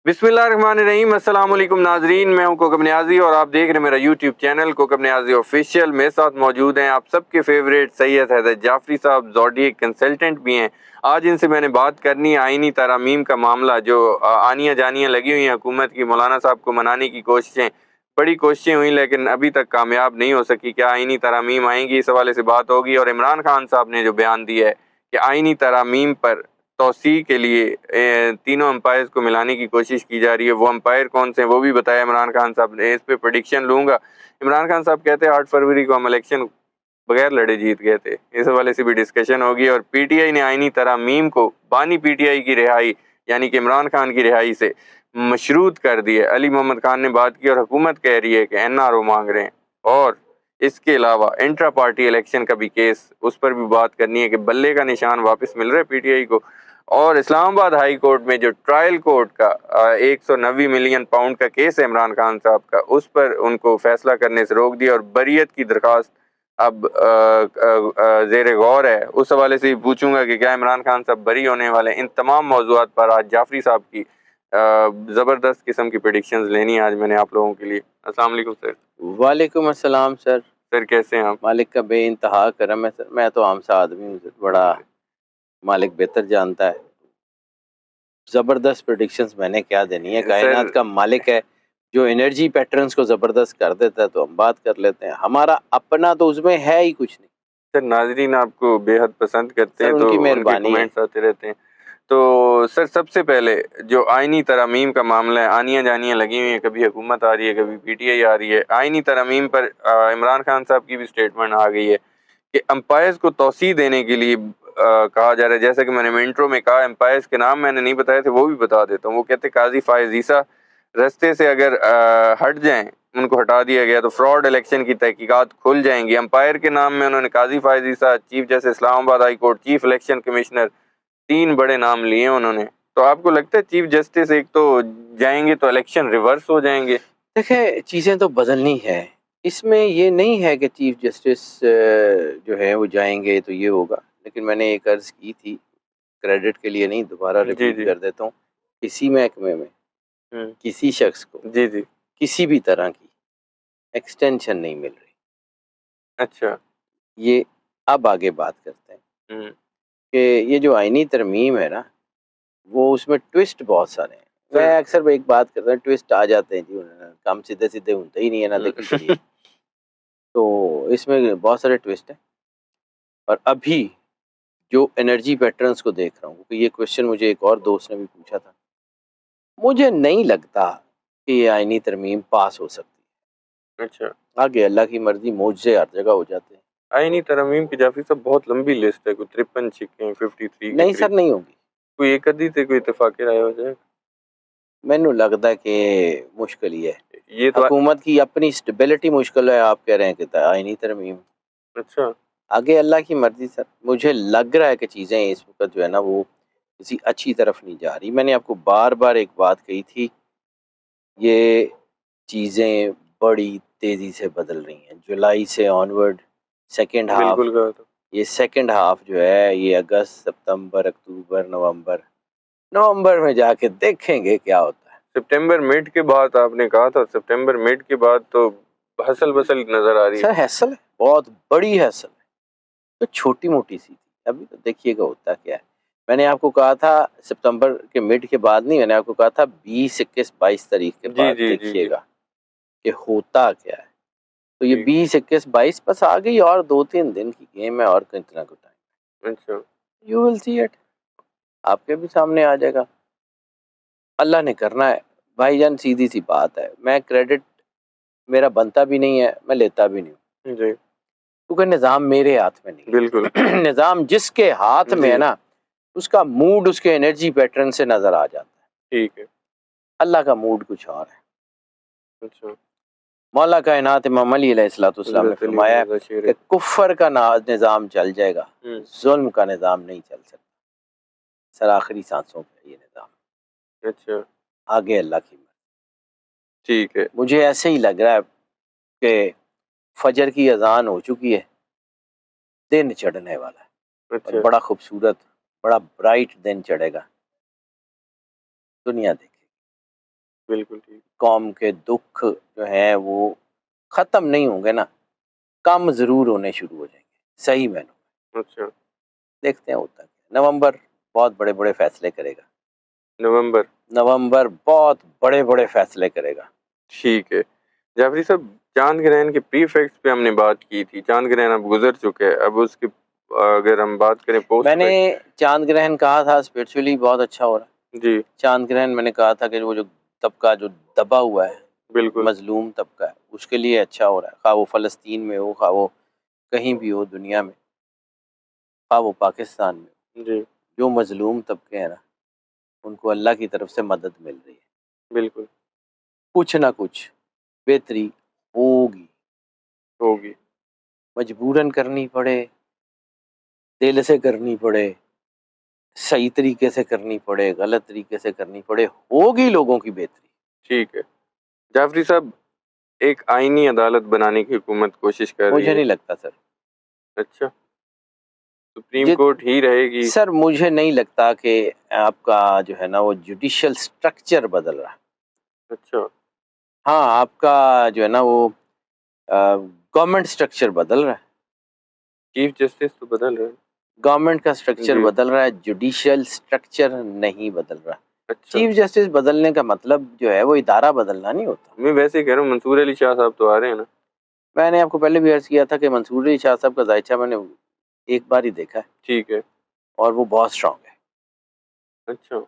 बिस्मिल्लाहिर्रहमानिर्रहीम। अस्सलाम वालेकुम नाजरीन, मैं हूं कोकब नियाजी और आप देख रहे हैं मेरा YouTube channel Kokab Niazi official. मेरे साथ मौजूद हैं आप सबके फेवरेट सैयद हैदर जाफरी साहब, ज़ोडिएक कंसल्टेंट भी हैं। आज इनसे मैंने बात करनी है आइनी तरामीम का मामला, जो आनियाँ जानियाँ लगी हुई हैं हुकूमत की। मौलाना साहब को मनाने की कोशिशें, बड़ी कोशिशें हुई लेकिन अभी तक कामयाब नहीं हो सकी। क्या आइनी तरामीम आएंगी, इस हवाले से बात होगी। और इमरान खान साहब ने जो बयान दिया है कि आइनी तरामीम पर तौसी के लिए तीनों अंपायर्स को मिलाने की कोशिश की जा रही है, वो अंपायर कौन से हैं वो भी बताया इमरान खान साहब ने। इस पे प्रेडिक्शन लूँगा। इमरान खान साहब कहते हैं 8 फरवरी को हम इलेक्शन बगैर लड़े जीत गए थे। इस हवाले से भी डिस्कशन होगी। और पीटीआई ने आइनी तरामीम को बानी पीटीआई की रिहाई यानी कि इमरान खान की रिहाई से मशरूत कर दिया। अली मोहम्मद खान ने बात की और हुकूमत कह रही है कि एनआरओ मांग रहे हैं। और इसके अलावा इंट्रा पार्टी इलेक्शन का भी केस, उस पर भी बात करनी है कि बल्ले का निशान वापस मिल रहा है पीटीआई को। और इस्लामाबाद हाई कोर्ट में जो ट्रायल कोर्ट का 190 मिलियन पाउंड का केस है इमरान खान साहब का, उस पर उनको फैसला करने से रोक दिया और बरियत की दरख्वास्त अब ज़ेर गौर है। उस हवाले से भी पूछूंगा कि क्या इमरान खान साहब बरी होने वाले हैं। इन तमाम मौज़ूआत पर आज जाफरी साहब की ज़बरदस्त किस्म की प्रेडिक्शंस लेनी है आज मैंने आप लोगों के लिए। अस्सलाम वालेकुम सर। वालेकुम अस्सलाम सर। सर कैसे हैं आप? मालिक का बे इंतहा करम है सर। मैं तो आम सा आदमी हूँ सर, बड़ा मालिक बेहतर जानता है। ज़बरदस्त प्रेडिक्शंस मैंने क्या देनी है। कायनात का मालिक है जो एनर्जी पैटर्न्स को ज़बरदस्त कर देता है, तो हम बात कर लेते हैं। हमारा अपना तो उसमें है ही कुछ नहीं सर, नाजरीन आपको बेहद पसंद करते सर, हैं तो उनकी उनके मेहरबानी है। कमेंट्स आते रहते हैं। तो सर सबसे पहले जो आइनी तरामीम का मामला है, आनियाँ जानियाँ लगी हुई हैं, कभी हुकूमत आ रही है कभी पीटीआई आ रही है। आइनी तरामीम पर इमरान खान साहब की भी स्टेटमेंट आ गई है कि अंपायर्स को तौसीह देने के लिए कहा जा रहा है। जैसा कि मैंने इंट्रो में कहा, अंपायर्स के नाम मैंने नहीं बताए थे, वो भी बता देता हूँ। वो कहते काजी फायज ईसा रस्ते से अगर हट जाएं, उनको हटा दिया गया तो फ्रॉड इलेक्शन की तहकीकात खुल जाएंगी। अंपायर के नाम में उन्होंने Qazi Faez Isa, chief justice Islamabad high court, chief election commissioner, 3 बड़े नाम लिए उन्होंने। तो आपको लगता है चीफ जस्टिस एक तो जाएंगे तो इलेक्शन रिवर्स हो जाएंगे? देखें, चीज़ें तो बदलनी है। इसमें ये नहीं है कि चीफ जस्टिस जो है वो जाएंगे तो ये होगा। लेकिन मैंने एक अर्ज़ की थी, क्रेडिट के लिए नहीं, दोबारा जी रिपीट जी। कर देता हूँ। किसी महकमे में हम्म। किसी शख्स को जी जी। किसी भी तरह की एक्सटेंशन नहीं मिल रही। अच्छा। ये अब आगे बात करते हैं हम्म। कि ये जो आईनी तरमीम है ना, वो उसमें ट्विस्ट बहुत सारे हैं। मैं सर अक्सर एक बात करता हूँ, ट्विस्ट आ जाते हैं जी, काम सीधे सीधे होते ही नहीं है ना, देखी करिए। तो इसमें बहुत सारे ट्विस्ट हैं। और अभी जो एनर्जी पैटर्न्स को देख रहा हूँ, क्योंकि ये क्वेश्चन मुझे एक और दोस्त ने भी पूछा था, मुझे नहीं लगता कि ये आईनी तरमीम पास हो सकती अच्छा। है। आगे अल्लाह की मर्जी, मुझसे हर जगह हो जाते हैं। आईनी तरमीम की जाफरी साहब बहुत लंबी लिस्ट है, कोई 53 छिक्के 53 के नहीं करीब। सर, नहीं होगी। कोई एक आधी से कोई इत्तेफाक राय हो जाए। मैनू लगता है कि मुश्किल ही है। ये तो हुकूमत की अपनी स्टेबिलिटी मुश्किल है, आप कह रहे हैं कि आईनी तरमीम। अच्छा। आगे अल्लाह की मर्जी सर। मुझे लग रहा है कि चीज़ें इस वक्त जो है ना, वो किसी अच्छी तरफ नहीं जा रही। मैंने आपको बार बार एक बात कही थी, ये चीज़ें बड़ी तेज़ी से बदल रही हैं। जुलाई से ऑनवर्ड सेकेंड हाफ, बिल्कुल कहा था। ये सेकेंड हाफ जो है, ये अगस्त, सितंबर, अक्टूबर, नवंबर, नवंबर में जाके देखेंगे क्या होता है। सितंबर मिड के बाद आपने कहा था, सितंबर मिड के बाद तो हसल बसल नजर आ रही है। सर हैसल है, बहुत बड़ी हैसल है। तो छोटी मोटी सी थी, अभी तो देखिएगा होता क्या है। मैंने आपको कहा था सितंबर के मिड के बाद नहीं, मैंने आपको कहा था 20, 21, 22 तारीख के जी बाद जी जी जी। देखिएगा कि होता क्या है। तो ये ठीक। 20, 21, 22 बस आ गई, और 2-3 दिन की गेम है, और कितना को टाइम। अच्छा। यू विल सी इट, आपके भी सामने आ जाएगा। अल्लाह ने करना है भाईजान, सीधी सी बात है। मैं क्रेडिट मेरा बनता भी नहीं है, मैं लेता भी नहीं हूँ, जी। क्योंकि निज़ाम मेरे हाथ में नहीं बिल्कुल। है। निज़ाम जिसके हाथ में जी। है ना, उसका मूड उसके एनर्जी पैटर्न से नज़र आ जाता है। ठीक है। अल्लाह का मूड कुछ और है। अच्छा। मौला कायनात इमाम अली अलैहिस्सलाम ने हज़रत अली फरमाया मौला शेर। कि कुफ्र का निज़ाम चल जाएगा, जुल्म का निज़ाम नहीं चल सकता। सर आखिरी सांसों पे ये निज़ाम, अच्छा। आगे अल्लाह की मर्ज़ी। ठीक है। मुझे ऐसे ही लग रहा है कि फजर की अजान हो चुकी है, दिन चढ़ने वाला है, और अच्छा। बड़ा खूबसूरत, बड़ा ब्राइट दिन चढ़ेगा। दुनिया देखेगी। بالکل ٹھیک. قوم کے دکھ جو ہیں وہ ختم نہیں ہوں گے نا، کم ضرور ہونے شروع ہو جائیں گے صحیح معنوں. اچھا. دیکھتے ہیں ہوتا ہے. نومبر بہت بڑے بڑے فیصلے کرے گا. نومبر بہت بڑے بڑے فیصلے کرے گا. ٹھیک ہے. جعفری صاحب چاند گرہن کے پری فیکٹس پہ ہم نے بات کی تھی. چاند گرہن اب گزر چکے ہے. اب اس کی اگر ہم بات کریں پوسٹ میں نے چاند گرہن کہا تھا اسپرچولی بہت اچھا ہو رہا ہے. جی چاند گرہن میں نے کہا تھا کہ وہ جو طبقہ جو دبا ہوا ہے، بالکل مظلوم طبقہ ہے، اس کے لیے اچھا ہو رہا ہے. خواہ وہ فلسطین میں ہو، خواہ وہ کہیں بھی ہو دنیا میں، خواہ وہ پاکستان میں ہو، جی جو مظلوم طبقے ہیں نا ان کو اللہ کی طرف سے مدد مل رہی ہے. بالکل کچھ نہ کچھ بہتری ہوگی. مجبوراً کرنی پڑے، دل سے کرنی پڑے، صحیح طریقے سے کرنی پڑے، غلط طریقے سے کرنی پڑے، ہوگی لوگوں کی بہتری. ٹھیک ہے. جعفری صاحب ایک آئینی عدالت بنانے کی حکومت کوشش کر رہی مجھے ہے. نہیں لگتا سر. اچھا سپریم کورٹ ہی رہے گی. سر مجھے نہیں لگتا کہ آپ کا جو ہے نا وہ جوڈیشل سٹرکچر بدل رہا. اچھا ہاں آپ کا جو ہے نا وہ گورنمنٹ سٹرکچر بدل رہا ہے. چیف جسٹس تو بدل رہے ہیں. گورنمنٹ کا سٹرکچر جی. بدل رہا ہے، جوڈیشل سٹرکچر نہیں بدل رہا. اچھا چیف جسٹس بدلنے کا مطلب جو ہے وہ ادارہ بدلنا نہیں ہوتا. میں ویسے ہی کہہ رہا ہوں منصور علی شاہ صاحب تو آ رہے ہیں نا. میں نے آپ کو پہلے بھی عرض کیا تھا کہ منصور علی شاہ صاحب کا ذائچہ میں نے ایک بار ہی دیکھا ہے ٹھیک ہے. اور وہ بہت اسٹرانگ ہے. اچھا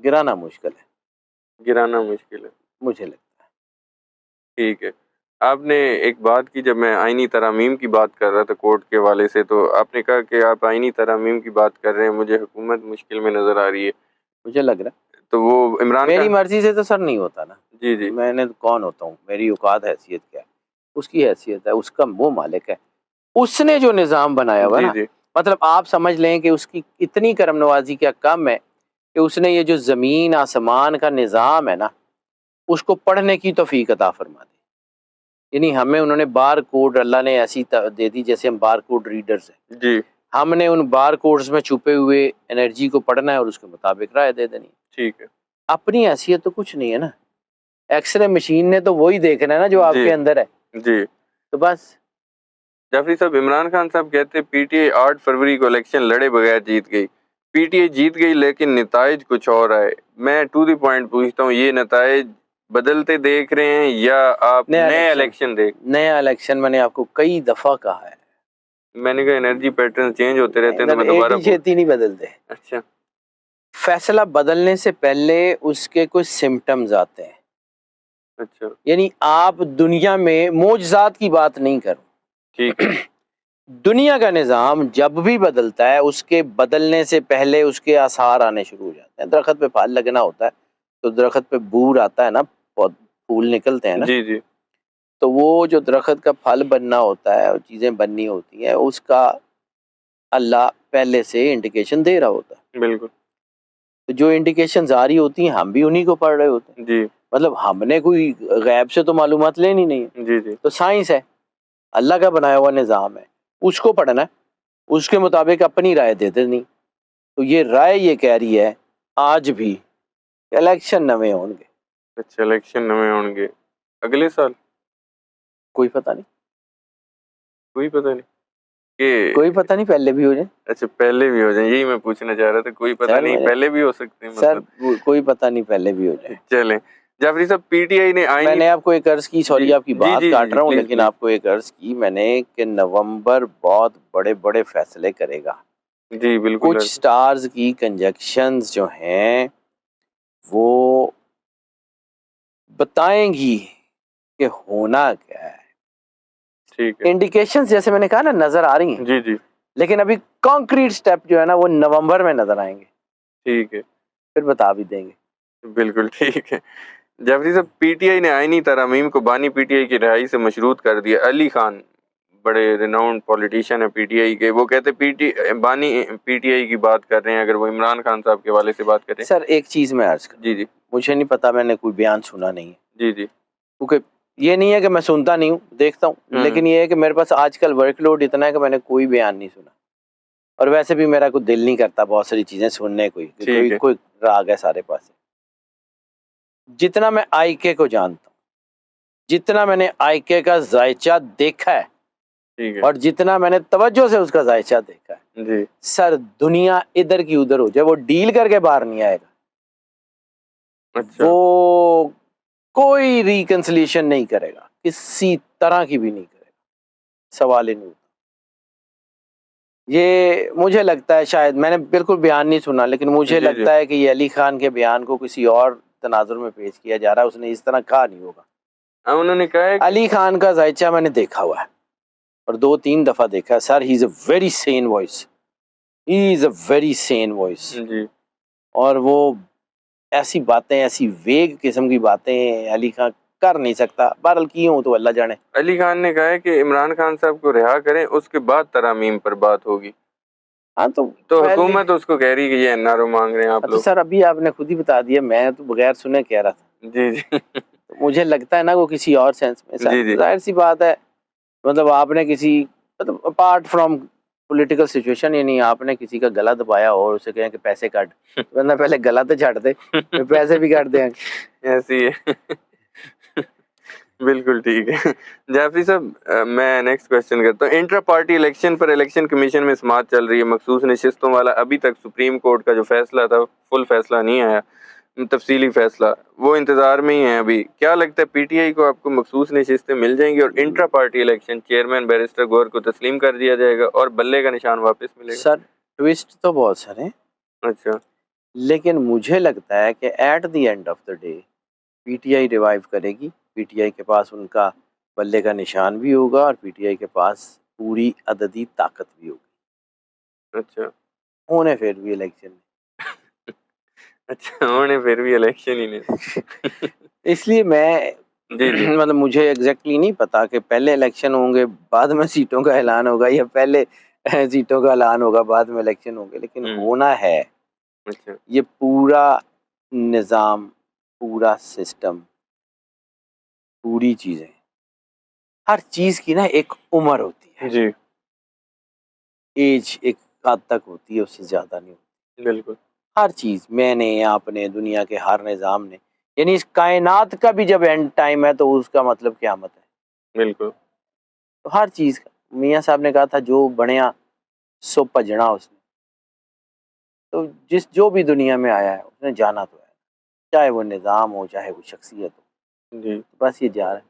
گرانا مشکل ہے گرانا مشکل ہے. مجھے لگتا ہے. ٹھیک ہے. آپ نے ایک بات کی جب میں آئینی ترامیم کی بات کر رہا تھا کورٹ کے حوالے سے، تو آپ نے کہا کہ آپ آئینی ترامیم کی بات کر رہے ہیں، مجھے حکومت مشکل میں نظر آ رہی ہے. مجھے لگ رہا ہے تو وہ عمران میری خان. مرضی سے تو سر نہیں ہوتا نا. جی میں نے کون ہوتا ہوں، میری اوقات حیثیت کیا ہے؟ اس کی حیثیت ہے، اس کا وہ مالک ہے. اس نے جو نظام بنایا ہوا جی نا، جی مطلب آپ سمجھ لیں کہ اس کی اتنی کرم نوازی کیا کم ہے کہ اس نے یہ جو زمین آسمان کا نظام ہے نا اس کو پڑھنے کی توفیق عطا فرما دی. یعنی ہمیں انہوں نے بار کوڈ اللہ نے ایسی دے دی جیسے ہم بار کوڈ ریڈرز ہیں. جی ہم نے ان بار کوڈز میں چھپے ہوئے انرجی کو پڑھنا ہے اور اس کے مطابق رائے دے دینی. ٹھیک ہے. اپنی حیثیت تو کچھ نہیں ہے نا. ایکس رے مشین نے تو وہی دیکھنا ہے نا جو آپ جی کے اندر ہے. جی. تو بس جعفری صاحب عمران خان صاحب کہتے پی ٹی آئی 8 فروری کو الیکشن لڑے بغیر جیت گئی. پی ٹی آئی جیت گئی لیکن نتائج کچھ اور آئے. میں ٹو دی پوائنٹ پوچھتا ہوں، یہ نتائج بدلتے دیکھ رہے ہیں یا آپ نئے الیکشن دیکھ؟ نیا الیکشن میں نے آپ کو کئی دفعہ کہا ہے. میں نے کہا انرجی پیٹرن چینج ہوتے رہتے ہیں تو میں دوبارہ ایٹی چھیتی نہیں بدلتے. اچھا فیصلہ بدلنے سے پہلے اس کے کچھ سمٹمز آتے ہیں. اچھا یعنی آپ دنیا میں معجزات کی بات نہیں کرو. ٹھیک ہے. دنیا کا نظام جب بھی بدلتا ہے اس کے بدلنے سے پہلے اس کے آثار آنے شروع ہو جاتے ہیں. درخت پہ پھل لگنا ہوتا ہے تو درخت پہ بور آتا ہے نا، پھول نکلتے ہیں نا. جی جی تو وہ جو درخت کا پھل بننا ہوتا ہے اور چیزیں بننی ہوتی ہیں اس کا اللہ پہلے سے انڈیکیشن دے رہا ہوتا ہے. بالکل. تو جو انڈیکیشنز آ رہی ہوتی ہیں ہم بھی انہی کو پڑھ رہے ہوتے ہیں. جی مطلب ہم نے کوئی غیب سے تو معلومات لینی نہیں ہے. جی جی تو سائنس ہے، اللہ کا بنایا ہوا نظام ہے، اس کو پڑھنا ہے، اس کے مطابق اپنی رائے دے دینی. تو یہ رائے یہ کہہ رہی ہے آج بھی کہ الیکشن نوے ہوں گے. اچھا الیکشن نوے ہوں گے اگلے سال؟ کوئی پتہ نہیں، کوئی پتہ نہیں کہ کوئی پتہ نہیں، پہلے بھی ہو جائے. اچھا پہلے بھی ہو جائیں، یہی میں پوچھنا چاہ رہا تھا. کوئی پتہ نہیں پہلے بھی ہو سکتے ہیں سر مطلب. کوئی پتہ نہیں پہلے بھی ہو جائے. چلیں جعفری صاحب پی ٹی آئی نے میں نے آپ کو ایک عرض کی، سوری آپ کی بات کاٹ رہا ہوں پلیز لیکن آپ کو ایک عرض کی میں نے کہ نومبر بہت بڑے بڑے فیصلے کرے گا. جی بالکل. کچھ سٹارز کی کنجکشنز جو ہیں وہ بتائیں گی کہ ہونا کیا ہے. ٹھیک ہے. انڈیکیشنز جیسے میں نے کہا نا نظر آ رہی ہیں، جی جی لیکن ابھی کانکریٹ سٹیپ جو ہے نا وہ نومبر میں نظر آئیں گے، ٹھیک ہے. پھر بتا بھی دیں گے. بالکل ٹھیک ہے. جعفری صاحب پی ٹی آئی نے آئینی ترامیم کو بانی پی ٹی آئی کی رہائی سے مشروط کر دیا. علی خان بڑے ریناؤنڈ پولیٹیشین ہیں پی ٹی آئی کے، وہ کہتے بانی پی ٹی آئی کی بات کر رہے ہیں اگر وہ عمران خان صاحب کے حوالے سے بات کریں. سر ایک چیز میں عرض کروں، جی جی مجھے نہیں پتا، میں نے کوئی بیان سنا نہیں ہے، جی جی کیونکہ یہ نہیں ہے کہ میں سنتا نہیں ہوں، دیکھتا ہوں، لیکن یہ ہے کہ میرے پاس آج کل ورک لوڈ اتنا ہے کہ میں نے کوئی بیان نہیں سنا. اور ویسے بھی میرا کوئی دل نہیں کرتا بہت ساری چیزیں سننے کوئی ٹھیک ہے. کوئی راگ ہے سارے پاس. जितना मैं आईके को जानता हूँ, जितना मैंने आईके का जायचा देखा है ठीक है और जितना मैंने तवज्जो से उसका जायचा देखा है, जी सर दुनिया इधर की उधर हो जाए, वो डील करके बाहर नहीं आएगा, अच्छा वो कोई रिकंसिलिएशन नहीं करेगा, किसी तरह की भी नहीं करेगा, सवाल ही नहीं होता। ये मुझे लगता है, शायद मैंने बिल्कुल बयान नहीं सुना, लेकिन मुझे जी, लगता है कि ये अली खान के बयान को किसी और तनाजुर में पेश किया जा रहा है, उसने इस तरह कहा नहीं होगा। हाँ उन्होंने कहा है अली खान का जायचा मैंने देखा हुआ है और 2-3 दफा देखा है sir, he is a very sane voice, he is a very sane voice, जी और वो ऐसी बातें, ऐसी वेग किस्म की बातें अली खान कर नहीं सकता, बहरहाल की हूँ तो अल्लाह जाने। अली खान ने कहा है कि इमरान खान साहब को रिहा करें, उसके बाद तरामीम पर बात होगी। हाँ तो पहले, हुकूमत उसको कह रही है कि ये एनआरओ मांग रहे हैं आप अच्छा लोग। सर अभी आपने खुद ही बता दिया, मैं तो बगैर सुने कह रहा था। जी जी तो मुझे लगता है ना वो किसी और सेंस में, जी जी जाहिर सी बात है, मतलब आपने किसी, मतलब अपार्ट फ्रॉम पॉलिटिकल सिचुएशन, यानी आपने किसी का गला दबाया और उसे कहें कि पैसे काट, वरना पहले गला तो छाट दे, फिर पैसे भी काट दें। ऐसी है बिल्कुल ठीक है जाफरी साहब, मैं नेक्स्ट क्वेश्चन करता हूँ। इंट्रा पार्टी इलेक्शन पर इलेक्शन कमीशन में समाअत चल रही है, मखसूस नशिस्तों वाला। अभी तक सुप्रीम कोर्ट का जो फैसला था, फुल फैसला नहीं आया, तफसीली फैसला, वो इंतजार में ही है अभी। क्या लगता है पीटीआई को आपको मखसूस नशिस्तें मिल जाएंगी और intra party election chairman barrister Gohar को तस्लीम कर दिया जाएगा और बल्ले का निशान वापस मिलेगा? सर ट्विस्ट तो बहुत सारे हैं, अच्छा लेकिन मुझे लगता है कि at the end of the day PTI revive करेगी, पीटीआई के पास उनका बल्ले का निशान भी होगा और पीटीआई के पास पूरी अददी ताकत भी होगी, अच्छा होने फिर भी इलेक्शन। अच्छा उन्होंने फिर भी इलेक्शन ही नहीं इसलिए मैं जी जी मतलब मुझे एग्जैक्टली नहीं पता कि पहले इलेक्शन होंगे बाद में सीटों का ऐलान होगा, या पहले सीटों का ऐलान होगा बाद में इलेक्शन होंगे, लेकिन होना है अच्छा ये पूरा निज़ाम, पूरा सिस्टम, पूरी चीज़ें, हर चीज़ की ना एक उम्र होती है, जी एज एक हद तक होती है, उससे ज़्यादा नहीं होती। बिल्कुल हर चीज़, मैंने, आपने, दुनिया के हर निज़ाम ने, यानी इस कायनात का भी जब एंड टाइम है तो उसका मतलब क़यामत है। बिल्कुल तो हर चीज़ का, मियाँ साहब ने कहा था जो बनया सो भजना उसने, तो जो भी दुनिया में आया है उसने जाना तो है, चाहे वो निज़ाम हो चाहे वो शख्सियत हो, जी बस ये जा रहा है।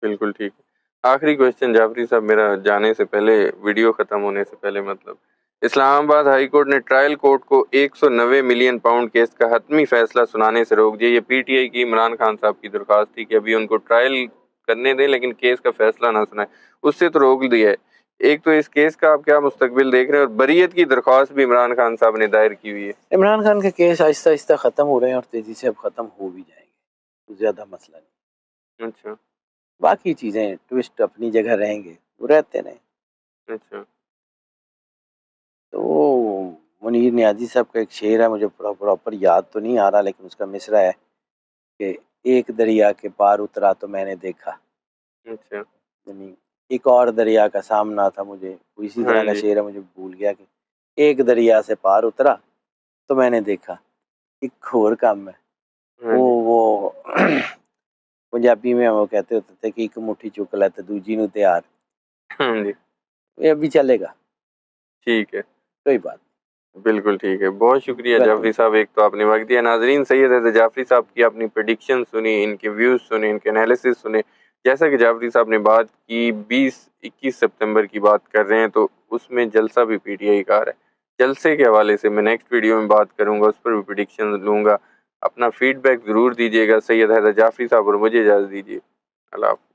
बिल्कुल ठीक है। आखिरी क्वेश्चन जाफरी साहब मेरा जाने से पहले, वीडियो ख़त्म होने से पहले, मतलब इस्लामाबाद हाई कोर्ट ने ट्रायल कोर्ट को 190 मिलियन पाउंड केस का हतमी फैसला सुनाने से रोक दिया। ये पीटीआई की इमरान खान साहब की दरख्वास्त थी कि अभी उनको ट्रायल करने दें लेकिन केस का फैसला ना सुनाए, उससे तो रोक दिया है। एक तो इस केस का आप क्या मुस्तकबिल देख रहे हैं, और बरीयत की दरख्वास्त भी इमरान खान साहब ने दायर की हुई है। इमरान खान के केस आहिस्ता आहिस्ता ख़त्म हो रहे हैं और तेज़ी से अब ख़त्म हो भी जाएंगे, ज़्यादा मसला नहीं। अच्छा बाकी चीज़ें ट्विस्ट अपनी जगह रहेंगे, वो रहते रहें। अच्छा तो मुनीर नियाज़ी साहब का एक शेर है, मुझे प्रॉपर याद तो नहीं आ रहा, लेकिन उसका मिसरा है कि एक दरिया के पार उतरा तो मैंने देखा, अच्छा यानी एक और दरिया का सामना था मुझे, वो इसी हाँ तरह का जी शेर है, मुझे भूल गया कि एक दरिया से पार उतरा तो मैंने देखा एक और काम है। हाँ जी वो पंजाबी में वो कहते होते थे कि एक मुट्ठी चुक लै ते दूजी नूं तैयार, हाँ जी ये भी चलेगा, ठीक है कोई बात बिल्कुल ठीक है। बहुत शुक्रिया वेलकम। जाफरी साहब, एक तो आपने वक्त दिया। नाजरीन, सैयद हैदर जाफरी साहब की अपनी प्रेडिक्शन सुनी, इनके व्यूज़ सुने, इनके एनालिसिस सुने। जैसा कि जाफरी साहब ने बात की 20-21 सितंबर की बात कर रहे हैं, तो उसमें जलसा भी पीटीआई का आ रहा है। जलसे के हवाले से मैं नेक्स्ट वीडियो में बात करूँगा, उस पर भी प्रेडिक्शन लूँगा। अपना फीडबैक ज़रूर दीजिएगा। सैयद हैदर जाफरी साहब, और मुझे इजाज़त दीजिए। अल्लाह हाफ़िज़।